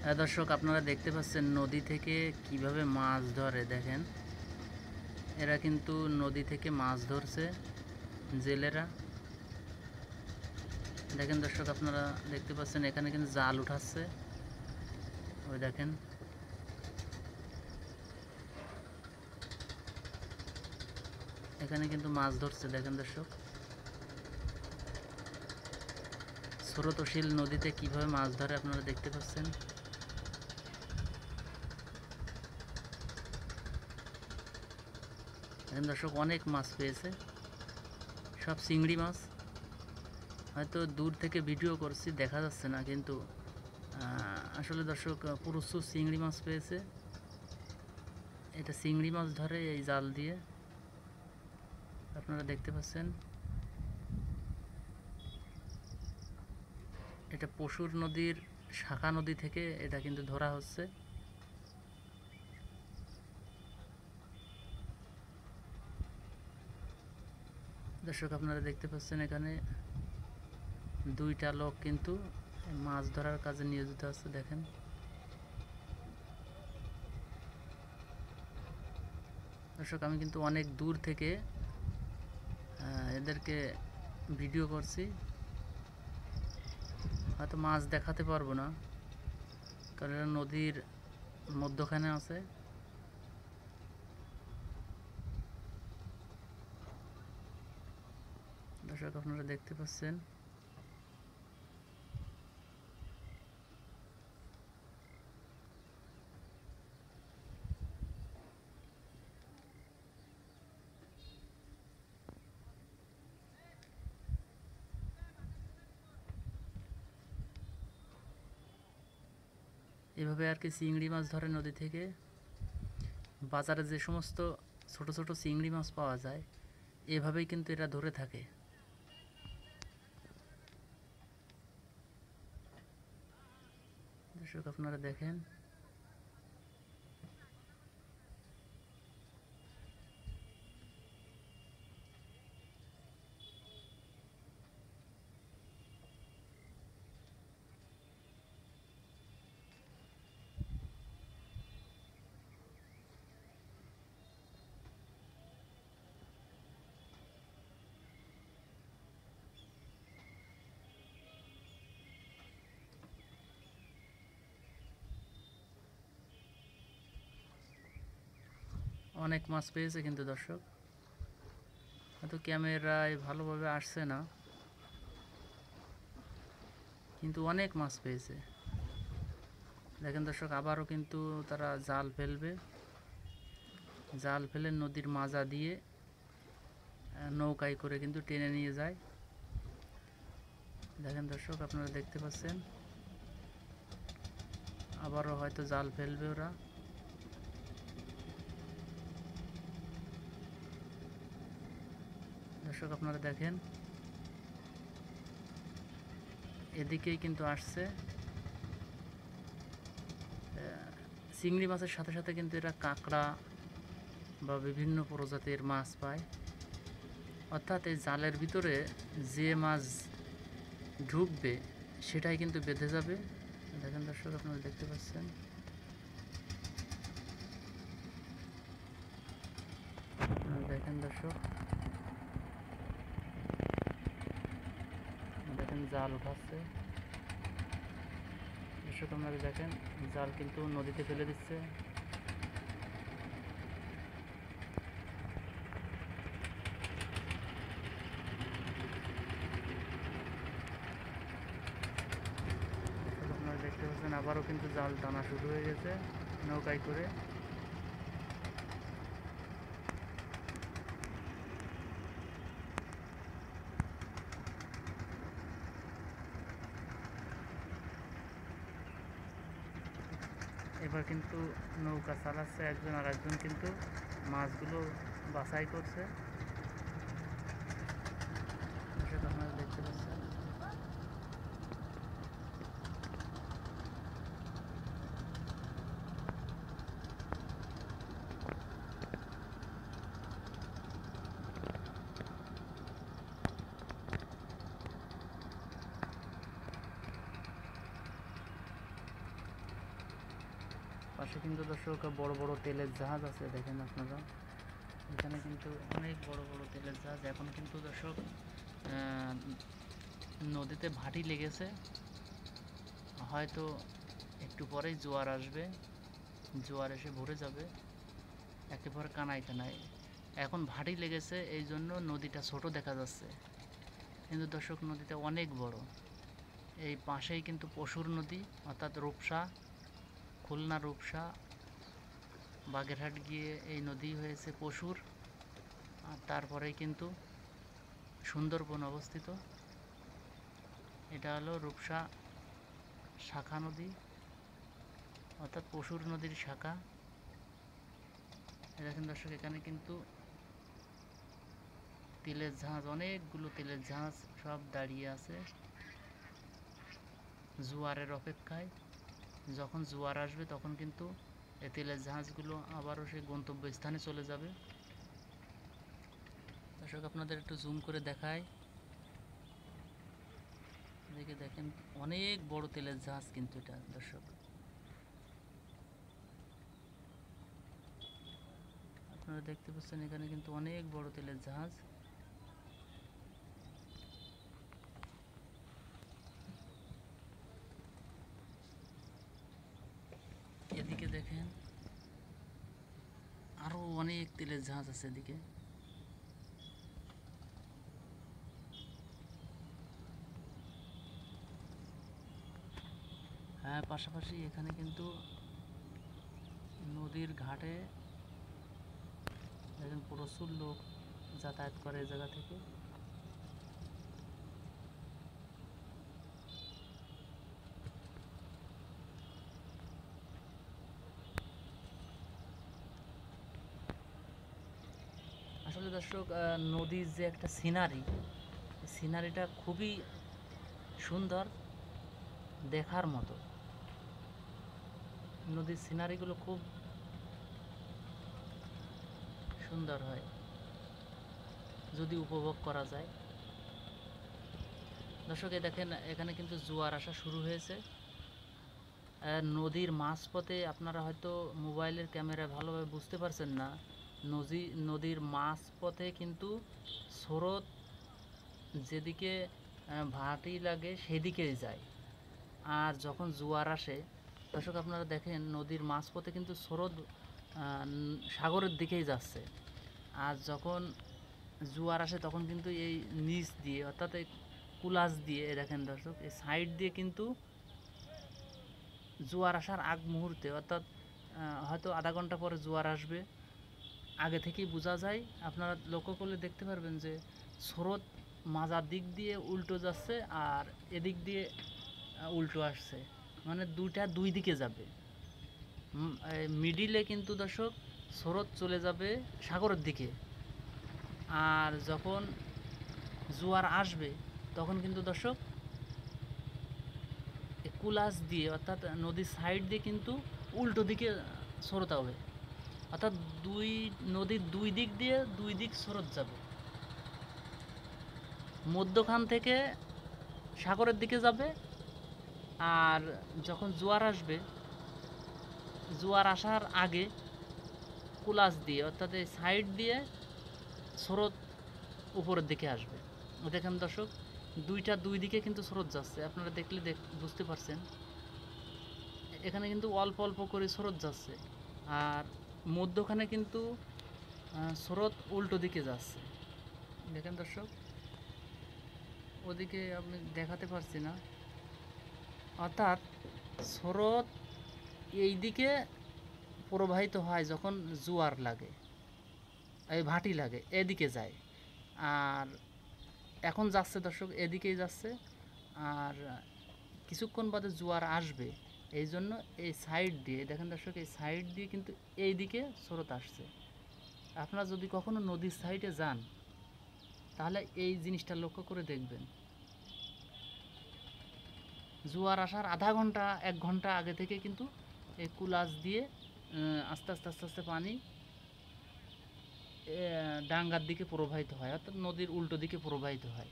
দর্শক, আপনারা দেখতে পাচ্ছেন নদী থেকে কিভাবে মাছ ধরে। দেখেন, এরা কিন্তু নদী থেকে মাছ ধরছে, জেলেরা। দেখেন দর্শক, আপনারা দেখতে পাচ্ছেন এখানে কিন্তু জাল উঠাচ্ছে। ওই দেখেন, এখানে কিন্তু মাছ ধরছে। দেখেন দর্শক, স্রোতশীল নদীতে কিভাবে মাছ ধরে আপনারা দেখতে পাচ্ছেন। দেখেন দর্শক, অনেক মাছ পেয়েছে, সব চিংড়ি মাছ। হয়তো দূর থেকে ভিডিও করছি, দেখা যাচ্ছে না, কিন্তু আসলে দর্শক প্রচুর চিংড়ি মাছ পেয়েছে। এটা চিংড়ি মাছ ধরে এই জাল দিয়ে, আপনারা দেখতে পাচ্ছেন। এটা পশুর নদীর শাখা নদী থেকে এটা কিন্তু ধরা হচ্ছে। দর্শক, আপনারা দেখতে পাচ্ছেন এখানে দুইটা লোক কিন্তু মাছ ধরার কাজে নিয়োজিত আছে। দেখেন, দর্শক, আমি কিন্তু অনেক দূর থেকে এদেরকে ভিডিও করছি। হয়তো মাছ দেখাতে পারবো না, কারণ এরা নদীর মধ্যখানে আছে। দর্শক, আপনারা দেখতে পাচ্ছেন এভাবে আর কি চিংড়ি মাছ ধরে নদী থেকে। বাজারে যে সমস্ত ছোট ছোট চিংড়ি মাছ পাওয়া যায়, এভাবেই কিন্তু এরা ধরে থাকে। দর্শক, আপনারা দেখেন, অনেক মাছ পেয়েছে কিন্তু দর্শক, হয়তো ক্যামেরায় ভালোভাবে আসছে না, কিন্তু অনেক মাছ পেয়েছে। দেখেন দর্শক, আবারও কিন্তু তারা জাল ফেলবে। জাল ফেলে নদীর মাজা দিয়ে নৌকায় করে কিন্তু টেনে নিয়ে যায়। দেখেন দর্শক, আপনারা দেখতে পাচ্ছেন আবারও হয়তো জাল ফেলবে ওরা। দর্শক, আপনারা দেখেন, এদিকেই কিন্তু আসছে। চিংড়ি মাছের সাথে সাথে কিন্তু এরা কাঁকড়া বা বিভিন্ন প্রজাতির মাছ পায়। অর্থাৎ এই জালের ভিতরে যে মাছ ঢুকবে সেটাই কিন্তু বেঁধে যাবে। দেখেন দর্শক, আপনারা দেখতে পাচ্ছেন। দেখেন দর্শক, দেখেন জাল উঠাচ্ছে। দর্শক, আপনারা দেখেন জাল কিন্তু নদীতে ফেলে দিচ্ছে। আপনারা দেখতে পাচ্ছেন আবারও কিন্তু জাল টানা শুরু হয়ে গেছে নৌকায় করে। এবার কিন্তু নৌকা চালাচ্ছে একজন, আর একজন কিন্তু মাছগুলো বাছাই করছে। সেটা আপনারা দেখতে পাচ্ছেন। পাশে কিন্তু দর্শক বড় বড় তেলের জাহাজ আছে, দেখেন আপনারা এখানে কিন্তু অনেক বড় বড় তেলের জাহাজ। এখন কিন্তু দর্শক নদীতে ভাটি লেগেছে, হয়তো একটু পরেই জোয়ার আসবে, জোয়ার এসে ভরে যাবে একেবারে কানায় কানায়। এখন ভাটি লেগেছে এই জন্য নদীটা ছোট দেখা যাচ্ছে, কিন্তু দর্শক নদীটা অনেক বড়। এই পাশেই কিন্তু পশুর নদী, অর্থাৎ রূপসা, খুলনা রূপসা বাগেরহাট গিয়ে এই নদী হয়েছে পশুর। আর তারপরেই কিন্তু সুন্দরবন অবস্থিত। এটা হলো রূপসা শাখা নদী, অর্থাৎ পশুর নদীর শাখা। দেখেন দর্শক এখানে কিন্তু তেলের জাহাজ, অনেকগুলো তেলের জাহাজ সব দাঁড়িয়ে আছে জোয়ারের অপেক্ষায়। যখন জোয়ার আসবে তখন কিন্তু এই তেলের জাহাজগুলো আবারও সেই গন্তব্যস্থানে চলে যাবে। দর্শক আপনাদের একটু জুম করে দেখায়, এদিকে দেখেন অনেক বড় তেলের জাহাজ কিন্তু এটা দর্শক। আপনারা দেখতে পাচ্ছেন এখানে কিন্তু অনেক বড় তেলের জাহাজ। এদিকে দেখেন আরো অনেক তেলের জাহাজ আছে এদিকে। হ্যাঁ, পাশাপাশি এখানে কিন্তু নদীর ঘাটে দেখেন প্রচুর লোক যাতায়াত করে এই জায়গা থেকে। আসলে দর্শক নদীর যে একটা সিনারি, সিনারিটা খুবই সুন্দর, দেখার মতো। নদীর সিনারিগুলো খুব সুন্দর হয় যদি উপভোগ করা যায়। দর্শক দেখেন এখানে কিন্তু জোয়ার আসা শুরু হয়েছে। নদীর মাঝপথে আপনারা হয়তো মোবাইলের ক্যামেরায় ভালোভাবে বুঝতে পারছেন না, নদীর মাঝপথে কিন্তু স্রোত যেদিকে ভাটি লাগে সেদিকেই যায়। আর যখন জোয়ার আসে দর্শক আপনারা দেখেন নদীর মাঝপথে কিন্তু স্রোত সাগরের দিকেই যাচ্ছে। আর যখন জোয়ার আসে তখন কিন্তু এই নিচ দিয়ে, অর্থাৎ এই কুলাস দিয়ে দেখেন দর্শক, এই সাইড দিয়ে কিন্তু জোয়ার আসার আগ মুহূর্তে, অর্থাৎ হয়তো আধা ঘন্টা পরে জোয়ার আসবে, আগে থেকেই বোঝা যায়। আপনারা লক্ষ্য করলে দেখতে পারবেন যে স্রোত মাজার দিক দিয়ে উল্টো যাচ্ছে আর এদিক দিয়ে উল্টো আসছে, মানে দুই দিকে যাবে। মিডিলে কিন্তু দর্শক স্রোত চলে যাবে সাগরের দিকে। আর যখন জোয়ার আসবে তখন কিন্তু দর্শক কুলাস দিয়ে, অর্থাৎ নদীর সাইড দিয়ে কিন্তু উল্টো দিকে স্রোত হবে, অর্থাৎ নদীর দুই দিক দিয়ে দুই দিক স্রোত যাবে। মধ্যখান থেকে সাগরের দিকে যাবে, আর যখন জোয়ার আসবে, জোয়ার আসার আগে কুলাস দিয়ে, অর্থাৎ এই সাইড দিয়ে স্রোত উপরের দিকে আসবে। দেখেন দর্শক দুই দিকে কিন্তু স্রোত যাচ্ছে, আপনারা দেখলে বুঝতে পারছেন। এখানে কিন্তু অল্প অল্প করে স্রোত যাচ্ছে, আর মধ্যখানে কিন্তু স্রোত উল্টো দিকে যাচ্ছে। দেখেন দর্শক, ওদিকে আমি দেখাতে পারছি না, অর্থাৎ স্রোত এই দিকে প্রবাহিত হয় যখন জোয়ার লাগে, এই ভাটি লাগে, এদিকে যায়। আর এখন যাচ্ছে দর্শক এদিকেই যাচ্ছে, আর কিছুক্ষণ বাদে জোয়ার আসবে, এই জন্য এই সাইড দিয়ে দেখেন দর্শক, এই সাইড দিয়ে কিন্তু এই দিকে স্রোত আসছে। আপনারা যদি কখনো নদীর সাইডে যান তাহলে এই জিনিসটা লক্ষ্য করে দেখবেন। জোয়ার আসার আধা ঘন্টা 1 ঘন্টা আগে থেকে কিন্তু এই কুলাস দিয়ে আস্তে আস্তে আস্তে আস্তে পানি ডাঙ্গার দিকে প্রবাহিত হয়, অর্থাৎ নদীর উল্টো দিকে প্রবাহিত হয়।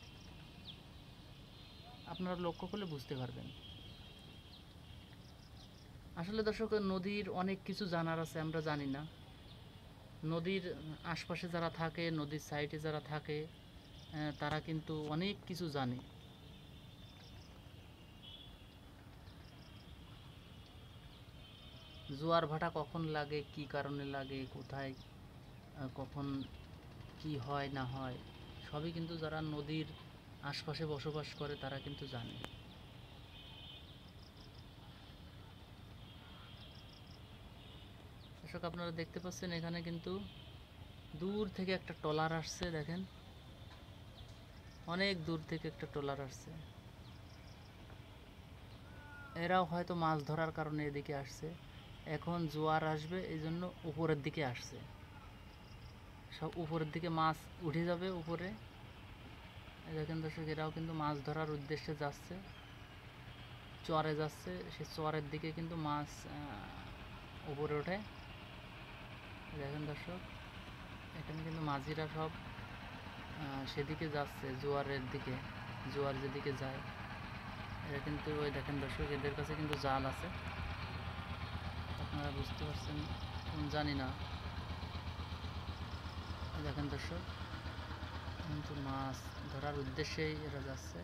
আপনারা লক্ষ্য করলে বুঝতে পারবেন। আসলে দর্শক, নদীর অনেক কিছু জানার আছে, আমরা জানি না। নদীর আশপাশে যারা থাকে, নদীর সাইডে যারা থাকে, তারা কিন্তু অনেক কিছু জানে। জোয়ার ভাটা কখন লাগে, কি কারণে লাগে, কোথায় কখন কি হয় না হয়, সবই কিন্তু যারা নদীর আশপাশে বসবাস করে তারা কিন্তু জানে। দর্শক, আপনারা দেখতে পাচ্ছেন এখানে কিন্তু দূর থেকে একটা ট্রলার আসছে, দেখেন অনেক দূর থেকে একটা ট্রলার আসছে। এরাও হয়তো মাছ ধরার কারণে এদিকে আসছে। এখন জোয়ার আসবে এই জন্য উপরের দিকে আসছে, সব উপরের দিকে মাছ উঠে যাবে উপরে। দেখেন দর্শক, এরাও কিন্তু মাছ ধরার উদ্দেশ্যে যাচ্ছে, চরে যাচ্ছে। সে চরের দিকে কিন্তু মাছ উপরে ওঠে। দেখেন দর্শক, এখানে কিন্তু মাঝিরা সব সেদিকে যাচ্ছে, জোয়ারের দিকে। জোয়ার যেদিকে যায় এরা কিন্তু, ওই দেখেন দর্শক, এদের কাছে কিন্তু জাল আছে। আপনারা বুঝতে পারছেন জানি না। দেখেন দর্শক, কিন্তু মাছ ধরার উদ্দেশ্যেই এরা যাচ্ছে।